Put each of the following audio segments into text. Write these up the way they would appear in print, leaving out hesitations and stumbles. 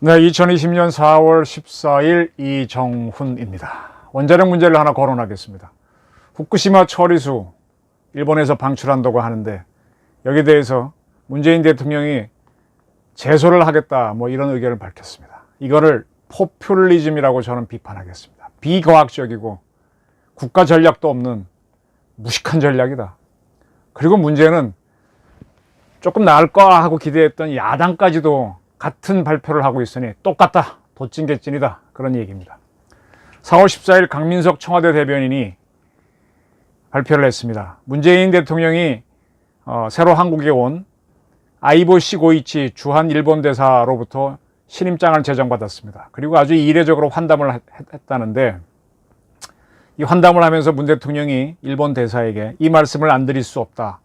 네, 2020년 4월 14일 이정훈입니다. 원자력 문제를 하나 거론하겠습니다. 후쿠시마 처리수 일본에서 방출한다고 하는데 여기에 대해서 문재인 대통령이 제소를 하겠다 이런 의견을 밝혔습니다. 이거를 포퓰리즘이라고 저는 비판하겠습니다. 비과학적이고 국가 전략도 없는 무식한 전략이다. 그리고 문제는 조금 나을까 하고 기대했던 야당까지도 같은 발표를 하고 있으니 똑같다, 도찐개찐이다, 그런 얘기입니다. 4월 14일 강민석 청와대 대변인이 발표를 했습니다. 문재인 대통령이 새로 한국에 온 아이보 시고이치 주한 일본 대사로부터 신임장을 제정받았습니다. 그리고 아주 이례적으로 환담을 했다는데, 이 환담을 하면서 문 대통령이 일본 대사에게 이 말씀을 안 드릴 수 없다.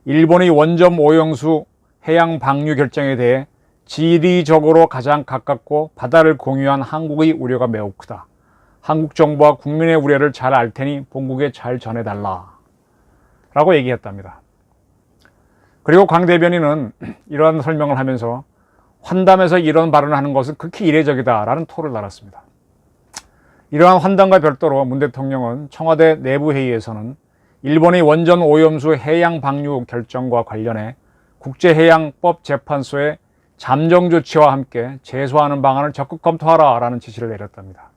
일본의 원점 오영수 해양 방류 결정에 대해 지리적으로 가장 가깝고 바다를 공유한 한국의 우려가 매우 크다. 한국 정부와 국민의 우려를 잘 알 테니 본국에 잘 전해달라 라고 얘기했답니다. 그리고 강 대변인은 이러한 설명을 하면서 환담에서 이런 발언을 하는 것은 극히 이례적이다 라는 토를 달았습니다. 이러한 환담과 별도로 문 대통령은 청와대 내부회의에서는 일본의 원전 오염수 해양 방류 결정과 관련해 국제해양법 재판소에 잠정 조치와 함께 제소하는 방안을 적극 검토하라 라는 지시를 내렸답니다.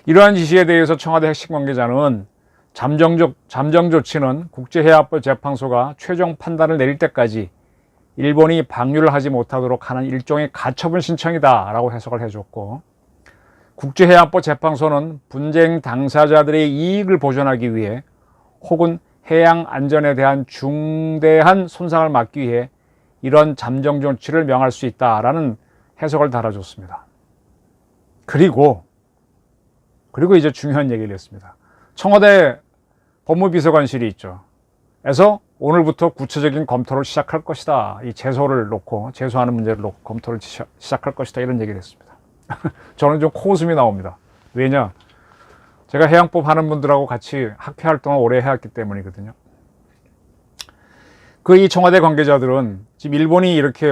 이러한 지시에 대해서 청와대 핵심 관계자는 잠정 조치는 국제해양법 재판소가 최종 판단을 내릴 때까지 일본이 방류를 하지 못하도록 하는 일종의 가처분 신청이다 라고 해석을 해줬고, 국제해양법 재판소는 분쟁 당사자들의 이익을 보존하기 위해 혹은 해양 안전에 대한 중대한 손상을 막기 위해 이런 잠정 조치를 명할 수 있다라는 해석을 달아줬습니다. 그리고 이제 중요한 얘기를 했습니다. 청와대 법무비서관실이 있죠. 에서 오늘부터 구체적인 검토를 시작할 것이다. 이 제소를 놓고, 제소하는 문제를 놓고 검토를 시작할 것이다. 이런 얘기를 했습니다. 저는 좀 코웃음이 나옵니다. 왜냐? 제가 해양법 하는 분들하고 같이 학회 활동을 오래 해왔기 때문이거든요. 이 청와대 관계자들은 지금 일본이 이렇게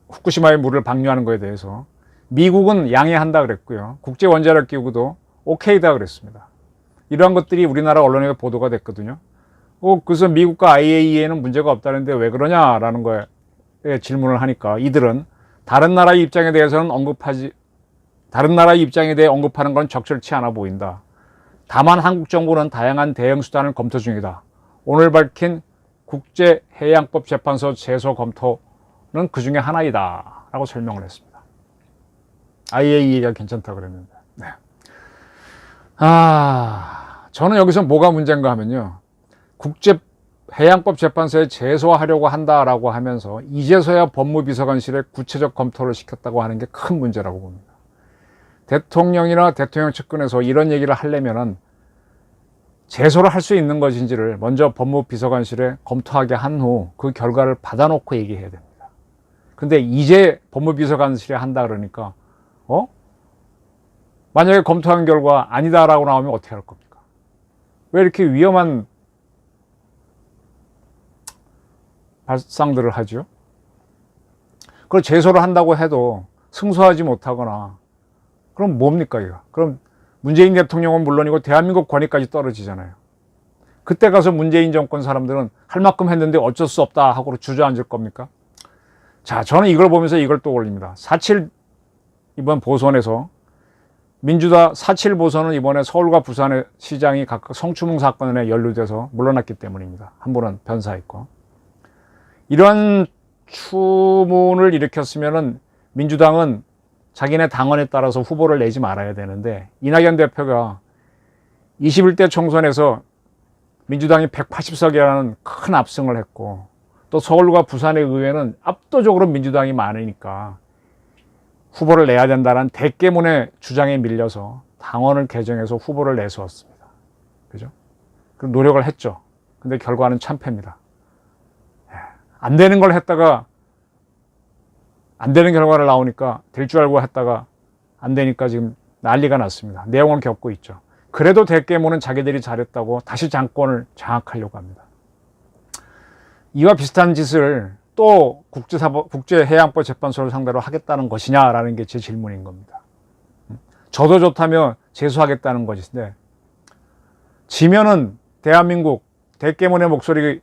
후쿠시마의 물을 방류하는 것에 대해서 미국은 양해한다 그랬고요. 국제원자력기구도 오케이다 그랬습니다. 이러한 것들이 우리나라 언론에 보도가 됐거든요. 그래서 미국과 IAEA는 문제가 없다는데 왜 그러냐라는 거에 질문을 하니까 이들은 다른 나라의 입장에 대해 언급하는 건 적절치 않아 보인다. 다만 한국 정부는 다양한 대응 수단을 검토 중이다. 오늘 밝힌 국제해양법 재판소 제소 검토는 그 중에 하나이다 라고 설명을 했습니다. IAEA가 괜찮다고 그랬는데. 네. 저는 여기서 뭐가 문제인가 하면요. 국제해양법 재판소에 제소하려고 한다라고 하면서 이제서야 법무비서관실에 구체적 검토를 시켰다고 하는 게 큰 문제라고 봅니다. 대통령이나 대통령 측근에서 이런 얘기를 하려면은 제소를 할 수 있는 것인지를 먼저 법무비서관실에 검토하게 한 후 그 결과를 받아놓고 얘기해야 됩니다. 근데 이제 법무비서관실에 한다 그러니까 만약에 검토한 결과 아니다라고 나오면 어떻게 할 겁니까? 왜 이렇게 위험한 발상들을 하죠? 그걸 제소를 한다고 해도 승소하지 못하거나 그럼 뭡니까 이거? 그럼 문재인 대통령은 물론이고 대한민국 권위까지 떨어지잖아요. 그때 가서 문재인 정권 사람들은 할 만큼 했는데 어쩔 수 없다 하고 주저앉을 겁니까? 자, 저는 이걸 보면서 이걸 또 올립니다. 4.7 이번 보선에서 민주당 4.7 보선은 이번에 서울과 부산의 시장이 각각 성추문 사건에 연루돼서 물러났기 때문입니다. 한 분은 변사했고. 이런 추문을 일으켰으면은 민주당은 자기네 당원에 따라서 후보를 내지 말아야 되는데, 이낙연 대표가 21대 총선에서 민주당이 180석이라는 큰 압승을 했고, 또 서울과 부산의 의회는 압도적으로 민주당이 많으니까 후보를 내야 된다는 대깨문의 주장에 밀려서 당원을 개정해서 후보를 내세웠습니다. 그죠? 그럼 노력을 했죠. 근데 결과는 참패입니다. 안 되는 걸 했다가 안 되는 결과를 나오니까 될 줄 알고 했다가 안 되니까 지금 난리가 났습니다. 내용을 겪고 있죠. 그래도 대깨문은 자기들이 잘했다고 다시 정권을 장악하려고 합니다. 이와 비슷한 짓을 또 국제해양법 재판소를 상대로 하겠다는 것이냐라는 게 제 질문인 겁니다. 저도 좋다며 제소하겠다는 것인데, 지면은 대한민국 대깨문의 목소리,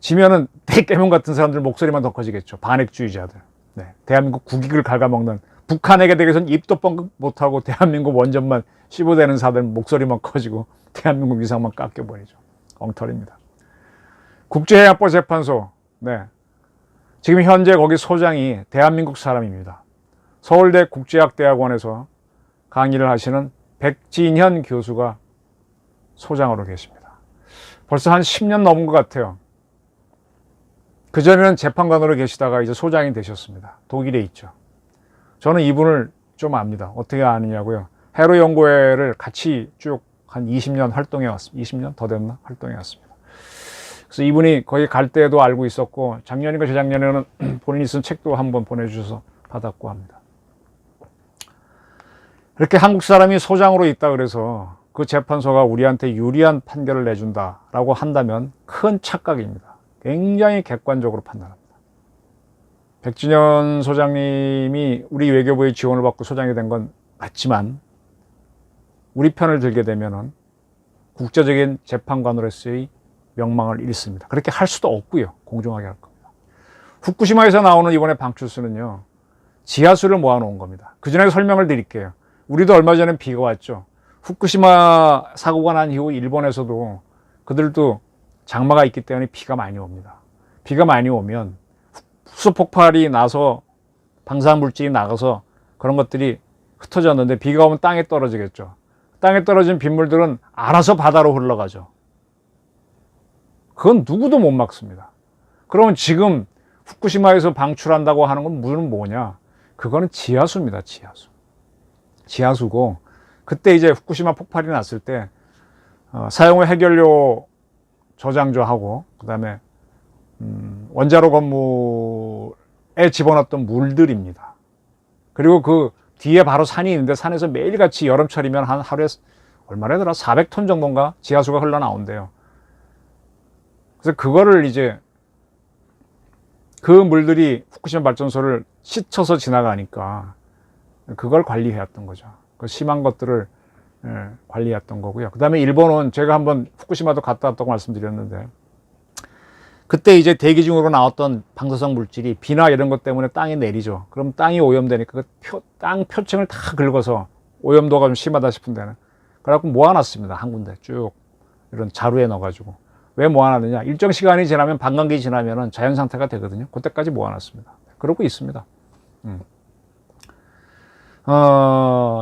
지면은 대깨문 같은 사람들 목소리만 더 커지겠죠. 반핵주의자들. 네. 대한민국 국익을 갉아먹는, 북한에게 대해서는 입도 뻥 못하고 대한민국 원전만 씹어대는 사들 목소리만 커지고 대한민국 위상만 깎여버리죠. 엉터리입니다. 국제해양법 재판소, 네. 지금 현재 거기 소장이 대한민국 사람입니다. 서울대 국제학대학원에서 강의를 하시는 백진현 교수가 소장으로 계십니다. 벌써 한 10년 넘은 것 같아요. 그전에는 재판관으로 계시다가 이제 소장이 되셨습니다. 독일에 있죠. 저는 이분을 좀 압니다. 어떻게 아느냐고요. 해로연구회를 같이 쭉 한 20년 활동해 왔습니다. 20년 더 됐나? 활동해 왔습니다. 그래서 이분이 거기 갈 때도 알고 있었고, 작년인가 재작년에는 본인이 쓴 책도 한번 보내주셔서 받았고 합니다. 이렇게 한국 사람이 소장으로 있다 그래서 그 재판소가 우리한테 유리한 판결을 내준다라고 한다면 큰 착각입니다. 굉장히 객관적으로 판단합니다. 백진현 소장님이 우리 외교부의 지원을 받고 소장이 된 건 맞지만, 우리 편을 들게 되면은 국제적인 재판관으로서의 명망을 잃습니다. 그렇게 할 수도 없고요. 공정하게 할 겁니다. 후쿠시마에서 나오는 이번에 방출수는요, 지하수를 모아놓은 겁니다. 그 전에 설명을 드릴게요. 우리도 얼마 전에 비가 왔죠. 후쿠시마 사고가 난 이후 일본에서도 그들도 장마가 있기 때문에 비가 많이 옵니다. 비가 많이 오면 수폭발이 나서 방사물질이 나가서 그런 것들이 흩어졌는데, 비가 오면 땅에 떨어지겠죠. 땅에 떨어진 빗물들은 알아서 바다로 흘러가죠. 그건 누구도 못 막습니다. 그러면 지금 후쿠시마에서 방출한다고 하는 건 무슨 뭐냐? 그거는 지하수입니다. 지하수고, 그때 이제 후쿠시마 폭발이 났을 때 사용후 해결료 저장소하고 그다음에 원자로 건물에 집어넣었던 물들입니다. 그리고 그 뒤에 바로 산이 있는데, 산에서 매일같이 여름철이면 한 하루에 얼마래더라? 400톤 정도인가 지하수가 흘러나온대요. 그래서 그거를 이제 그 물들이 후쿠시마 발전소를 씻혀서 지나가니까 그걸 관리해왔던 거죠. 그 심한 것들을 관리했던 거고요. 그 다음에 일본은, 제가 한번 후쿠시마도 갔다 왔다고 말씀드렸는데, 그때 이제 대기 중으로 나왔던 방사성 물질이 비나 이런 것 때문에 땅에 내리죠. 그럼 땅이 오염되니까 땅 표층을 다 긁어서, 오염도가 좀 심하다 싶은 데는 그래갖고 모아놨습니다. 한 군데 쭉 이런 자루에 넣어가지고. 왜 모아놨느냐? 일정 시간이 지나면, 반감기 지나면은 자연 상태가 되거든요. 그때까지 모아놨습니다. 그러고 있습니다.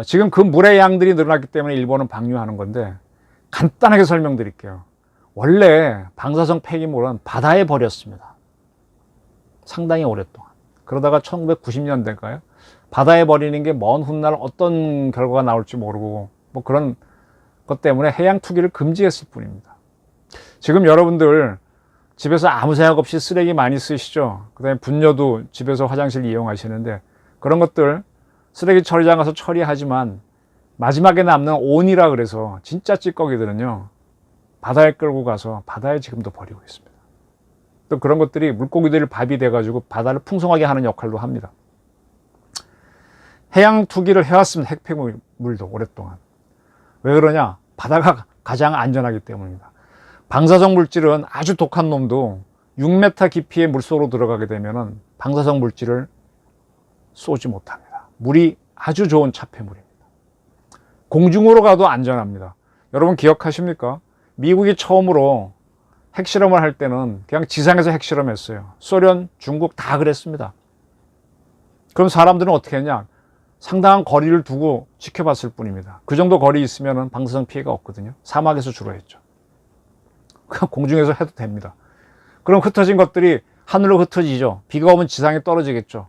지금 그 물의 양들이 늘어났기 때문에 일본은 방류하는 건데, 간단하게 설명드릴게요. 원래 방사성 폐기물은 바다에 버렸습니다. 상당히 오랫동안. 그러다가 1990년대인가요? 바다에 버리는 게 먼 훗날 어떤 결과가 나올지 모르고, 뭐 그런 것 때문에 해양 투기를 금지했을 뿐입니다. 지금 여러분들 집에서 아무 생각 없이 쓰레기 많이 쓰시죠? 그 다음에 분뇨도 집에서 화장실 이용하시는데, 그런 것들 쓰레기 처리장 가서 처리하지만 마지막에 남는 온이라 그래서 진짜 찌꺼기들은요, 바다에 끌고 가서 바다에 지금도 버리고 있습니다. 또 그런 것들이 물고기들 밥이 돼가지고 바다를 풍성하게 하는 역할도 합니다. 해양 투기를 해왔습니다. 핵폐물도 오랫동안. 왜 그러냐? 바다가 가장 안전하기 때문입니다. 방사성 물질은 아주 독한 놈도 6m 깊이의 물속으로 들어가게 되면은 방사성 물질을 쏘지 못합니다. 물이 아주 좋은 차폐물입니다. 공중으로 가도 안전합니다. 여러분 기억하십니까? 미국이 처음으로 핵실험을 할 때는 그냥 지상에서 핵실험했어요. 소련, 중국 다 그랬습니다. 그럼 사람들은 어떻게 했냐? 상당한 거리를 두고 지켜봤을 뿐입니다. 그 정도 거리 있으면 방사성 피해가 없거든요. 사막에서 주로 했죠. 그냥 공중에서 해도 됩니다. 그럼 흩어진 것들이 하늘로 흩어지죠. 비가 오면 지상에 떨어지겠죠.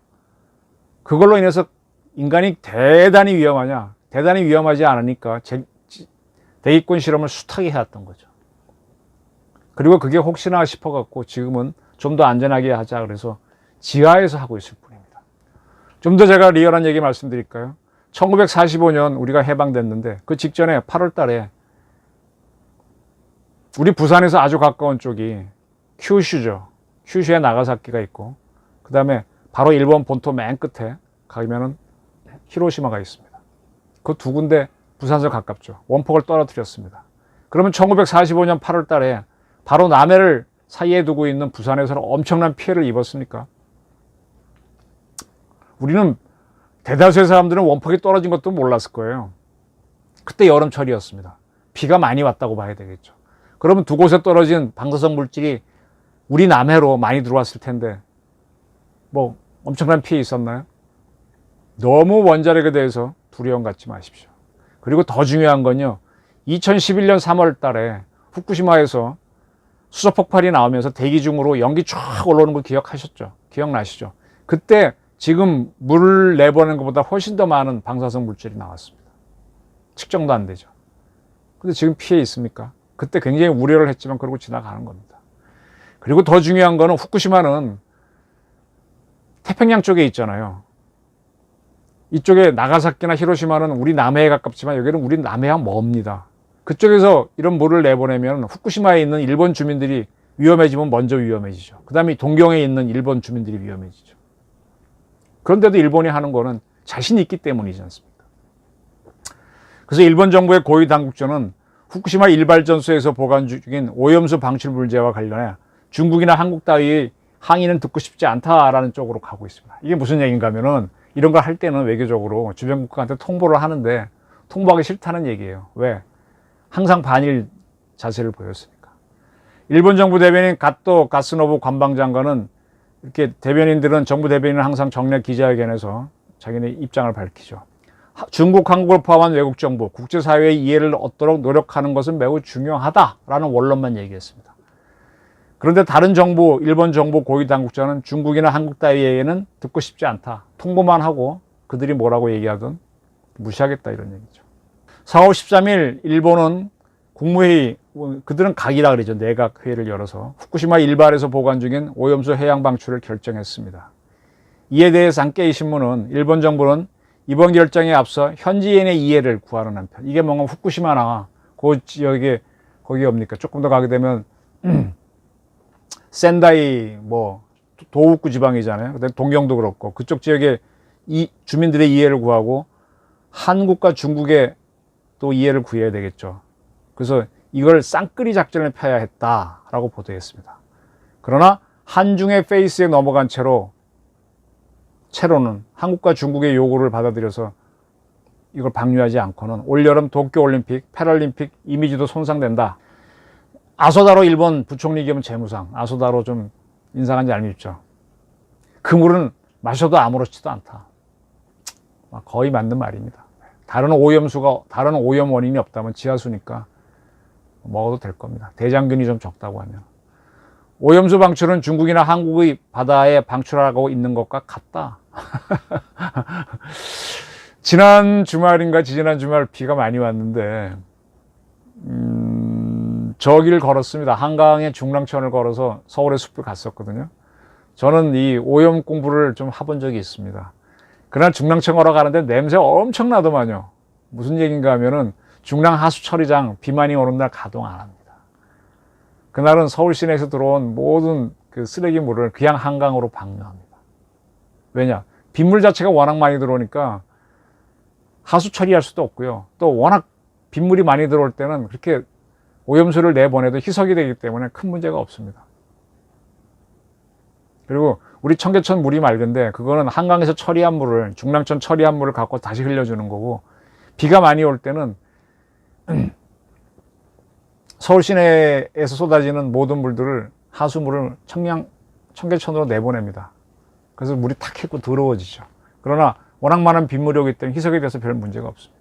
그걸로 인해서 인간이 대단히 위험하냐? 대단히 위험하지 않으니까 대기권 실험을 숱하게 해왔던 거죠. 그리고 그게 혹시나 싶어갖고 지금은 좀 더 안전하게 하자 그래서 지하에서 하고 있을 뿐입니다. 좀 더 제가 리얼한 얘기 말씀드릴까요? 1945년 우리가 해방됐는데, 그 직전에 8월 달에 우리 부산에서 아주 가까운 쪽이 큐슈죠. 슈슈에 나가사키가 있고, 그 다음에 바로 일본 본토 맨 끝에 가면은 히로시마가 있습니다. 그 두 군데 부산서 가깝죠. 원폭을 떨어뜨렸습니다. 그러면 1945년 8월 달에 바로 남해를 사이에 두고 있는 부산에서는 엄청난 피해를 입었습니까? 우리는 대다수의 사람들은 원폭이 떨어진 것도 몰랐을 거예요. 그때 여름철이었습니다. 비가 많이 왔다고 봐야 되겠죠. 그러면 두 곳에 떨어진 방사성 물질이 우리 남해로 많이 들어왔을 텐데 뭐 엄청난 피해 있었나요? 너무 원자력에 대해서 두려움 갖지 마십시오. 그리고 더 중요한 건요, 2011년 3월 달에 후쿠시마에서 수소 폭발이 나오면서 대기 중으로 연기 쫙 올라오는 거 기억하셨죠? 기억나시죠? 그때 지금 물을 내보내는 것보다 훨씬 더 많은 방사성 물질이 나왔습니다. 측정도 안 되죠. 근데 지금 피해 있습니까? 그때 굉장히 우려를 했지만 그러고 지나가는 겁니다. 그리고 더 중요한 거는 후쿠시마는 태평양 쪽에 있잖아요. 이쪽에 나가사키나 히로시마는 우리 남해에 가깝지만 여기는 우리 남해와 멉니다. 그쪽에서 이런 물을 내보내면 후쿠시마에 있는 일본 주민들이 위험해지면 먼저 위험해지죠. 그 다음에 동경에 있는 일본 주민들이 위험해지죠. 그런데도 일본이 하는 거는 자신이 있기 때문이지 않습니까? 그래서 일본 정부의 고위 당국자는 후쿠시마 일발전소에서 보관 중인 오염수 방출 문제와 관련해 중국이나 한국 따위의 항의는 듣고 싶지 않다라는 쪽으로 가고 있습니다. 이게 무슨 얘기인가 하면은 이런 걸 할 때는 외교적으로 주변 국가한테 통보를 하는데 통보하기 싫다는 얘기예요. 왜? 항상 반일 자세를 보였으니까. 일본 정부 대변인 가토 가스노부 관방장관은 이렇게 대변인들은 정부 대변인은 항상 정례 기자회견에서 자기네 입장을 밝히죠. 중국, 한국을 포함한 외국 정부, 국제사회의 이해를 얻도록 노력하는 것은 매우 중요하다라는 원론만 얘기했습니다. 그런데 다른 정부, 일본 정부 고위 당국자는 중국이나 한국 따위에는 듣고 싶지 않다. 통보만 하고 그들이 뭐라고 얘기하든 무시하겠다 이런 얘기죠. 4월 13일 일본은 국무회의, 그들은 각이라 그러죠. 내각 회의를 열어서 후쿠시마 일발에서 보관 중인 오염수 해양 방출을 결정했습니다. 이에 대해 산케이 신문은 일본 정부는 이번 결정에 앞서 현지인의 이해를 구하는 한편, 이게 뭔가 후쿠시마나 그 지역에 거기 뭡니까? 조금 더 가게 되면 센다이 뭐 도호쿠 지방이잖아요. 그다음에 동경도 그렇고 그쪽 지역에 이 주민들의 이해를 구하고 한국과 중국의 또 이해를 구해야 되겠죠. 그래서 이걸 쌍끌이 작전을 펴야 했다라고 보도했습니다. 그러나 한중의 페이스에 넘어간 채로는 한국과 중국의 요구를 받아들여서 이걸 방류하지 않고는 올여름 도쿄올림픽, 패럴림픽 이미지도 손상된다. 아소다로 일본 부총리 겸 재무상, 아소다로 좀 인상한 지 알미있죠. 그 물은 마셔도 아무렇지도 않다. 거의 맞는 말입니다. 다른 오염 원인이 없다면 지하수니까 먹어도 될 겁니다. 대장균이 좀 적다고 하면. 오염수 방출은 중국이나 한국의 바다에 방출하고 있는 것과 같다. 지난 주말인가 지지난 주말 비가 많이 왔는데 저 길 걸었습니다. 한강의 중랑천을 걸어서 서울의 숲을 갔었거든요. 저는 이 오염 공부를 좀 해본 적이 있습니다. 그날 중랑천 걸어가는데 냄새 엄청 나더만요. 무슨 얘기인가 하면은 중랑 하수처리장 비 많이 오는 날 가동 안 합니다. 그날은 서울 시내에서 들어온 모든 그 쓰레기 물을 그냥 한강으로 방류합니다. 왜냐? 빗물 자체가 워낙 많이 들어오니까 하수 처리할 수도 없고요. 또 워낙 빗물이 많이 들어올 때는 그렇게 오염수를 내보내도 희석이 되기 때문에 큰 문제가 없습니다. 그리고 우리 청계천 물이 맑은데 그거는 한강에서 처리한 물을, 중랑천 처리한 물을 갖고 다시 흘려주는 거고, 비가 많이 올 때는 서울 시내에서 쏟아지는 모든 물들을, 하수물을 청계천으로 내보냅니다. 그래서 물이 탁 했고 더러워지죠. 그러나 워낙 많은 빗물이 오기 때문에 희석에 대해서 별 문제가 없습니다.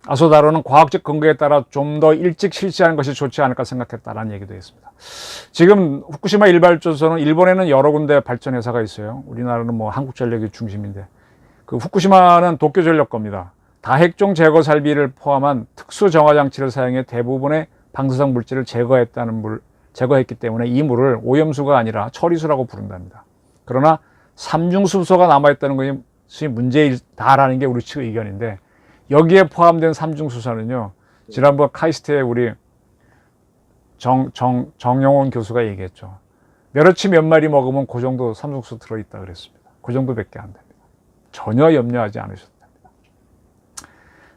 아소다로는 과학적 근거에 따라 좀 더 일찍 실시하는 것이 좋지 않을까 생각했다라는 얘기도 했습니다. 지금 후쿠시마 일발전소는 일본에는 여러 군데 발전회사가 있어요. 우리나라는 뭐 한국전력이 중심인데, 그 후쿠시마는 도쿄전력 겁니다. 다핵종 제거 설비를 포함한 특수 정화 장치를 사용해 대부분의 방사성 물질을 제거했기 때문에 이 물을 오염수가 아니라 처리수라고 부른답니다. 그러나 삼중수소가 남아있다는 것이 문제다라는 게 우리 측 의견인데, 여기에 포함된 삼중수소는요, 지난번 카이스트에 우리 정영원 교수가 얘기했죠. 멸치 몇 마리 먹으면 그 정도 삼중수 들어있다 그랬습니다. 그 정도밖에 안 됩니다. 전혀 염려하지 않으셔도 됩니다.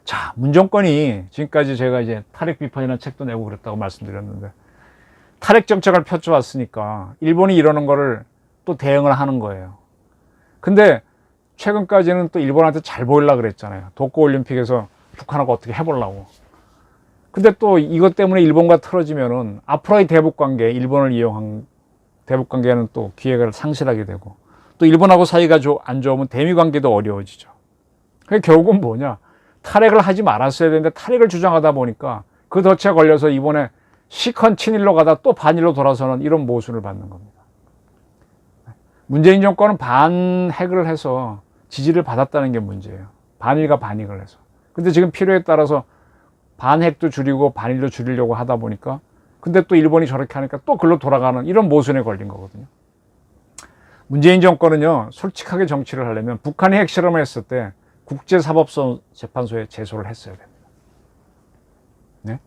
자, 문정권이 지금까지 제가 이제 탈핵 비판이라는 책도 내고 그랬다고 말씀드렸는데, 탈핵 정책을 펼쳐왔으니까 일본이 이러는 거를 또 대응을 하는 거예요. 근데 최근까지는 또 일본한테 잘 보이려고 그랬잖아요. 도쿄올림픽에서 북한하고 어떻게 해보려고. 근데 또 이것 때문에 일본과 틀어지면은 앞으로의 대북관계, 일본을 이용한 대북관계는 또 기회를 상실하게 되고, 또 일본하고 사이가 안 좋으면 대미관계도 어려워지죠. 그게 결국은 뭐냐? 탈핵을 하지 말았어야 되는데 탈핵을 주장하다 보니까 그 덫에 걸려서 이번에 시컨 친일로 가다 또 반일로 돌아서는 이런 모순을 받는 겁니다. 문재인 정권은 반핵을 해서 지지를 받았다는 게 문제예요. 반일과 반익을 해서. 근데 지금 필요에 따라서 반핵도 줄이고 반일도 줄이려고 하다 보니까, 근데 또 일본이 저렇게 하니까 또 글로 돌아가는 이런 모순에 걸린 거거든요. 문재인 정권은요, 솔직하게 정치를 하려면 북한이 핵실험을 했을 때 국제사법재판소에 제소를 했어야 됩니다. 네?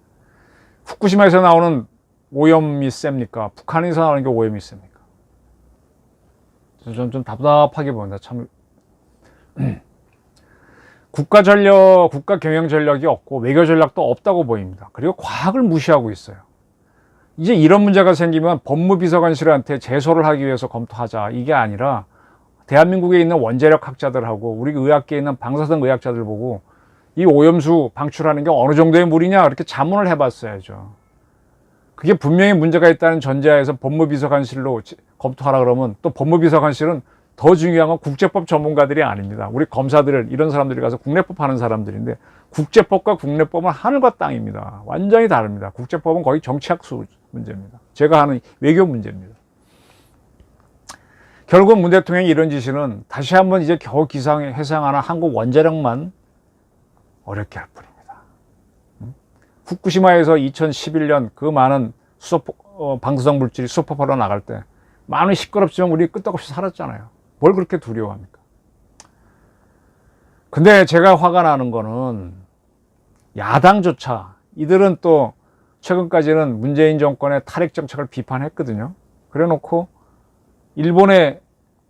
후쿠시마에서 나오는 오염이 셉니까? 북한에서 나오는 게 오염이 셉니까? 저는 좀 답답하게 보인다. 참. 국가 경영 전략이 없고 외교 전략도 없다고 보입니다. 그리고 과학을 무시하고 있어요. 이제 이런 문제가 생기면 법무비서관실한테 제소를 하기 위해서 검토하자, 이게 아니라 대한민국에 있는 원자력 학자들하고 우리 의학계에 있는 방사선 의학자들 보고 이 오염수 방출하는 게 어느 정도의 무리냐, 이렇게 자문을 해봤어야죠. 그게 분명히 문제가 있다는 전제하에서 법무비서관실로 검토하라 그러면, 또 법무비서관실은 더 중요한 건 국제법 전문가들이 아닙니다. 우리 검사들, 이런 사람들이 가서 국내법 하는 사람들인데, 국제법과 국내법은 하늘과 땅입니다. 완전히 다릅니다. 국제법은 거의 정치학 문제입니다. 제가 하는 외교 문제입니다. 결국 문 대통령이 이런 지시는 다시 한번 이제 겨우 회상하는 한국 원자력만 어렵게 할 뿐입니다. 후쿠시마에서 2011년 그 많은 방사성 물질이 수소폭발로 나갈 때 많이 시끄럽지만 우리 끄떡없이 살았잖아요. 뭘 그렇게 두려워합니까? 근데 제가 화가 나는 거는 야당조차, 이들은 또 최근까지는 문재인 정권의 탈핵 정책을 비판했거든요. 그래 놓고 일본에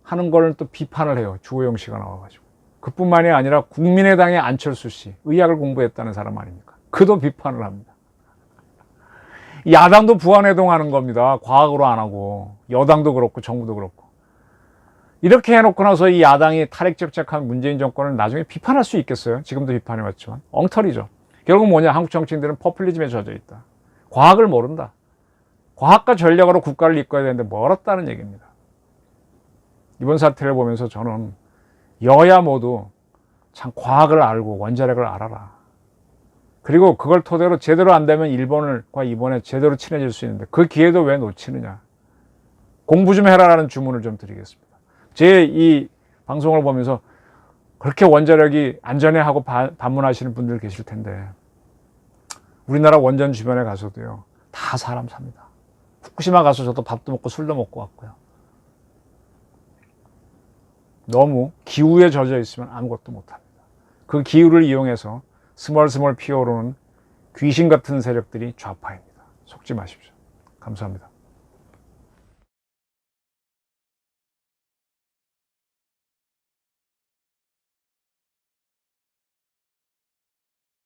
하는 걸 또 비판을 해요. 주호영 씨가 나와가지고. 그뿐만이 아니라 국민의당의 안철수 씨, 의학을 공부했다는 사람 아닙니까? 그도 비판을 합니다. 야당도 부안해동하는 겁니다. 과학으로 안 하고. 여당도 그렇고 정부도 그렇고. 이렇게 해놓고 나서 이 야당이 탈핵 정책한 문재인 정권을 나중에 비판할 수 있겠어요? 지금도 비판해왔지만 엉터리죠. 결국 뭐냐? 한국 정치인들은 퍼퓰리즘에 젖어 있다. 과학을 모른다. 과학과 전략으로 국가를 이끌어야 되는데 멀었다는 얘기입니다. 이번 사태를 보면서 저는 여야 모두 참 과학을 알고 원자력을 알아라. 그리고 그걸 토대로 제대로 안 되면 일본과 이번에 제대로 친해질 수 있는데 그 기회도 왜 놓치느냐. 공부 좀 해라라는 주문을 좀 드리겠습니다. 제 이 방송을 보면서 그렇게 원자력이 안전해 하고 반문하시는 분들 계실 텐데, 우리나라 원전 주변에 가서도요, 다 사람 삽니다. 후쿠시마 가서 저도 밥도 먹고 술도 먹고 왔고요. 너무 기후에 젖어 있으면 아무것도 못합니다. 그 기후를 이용해서 스멀스멀 피어오르는 귀신 같은 세력들이 좌파입니다. 속지 마십시오. 감사합니다.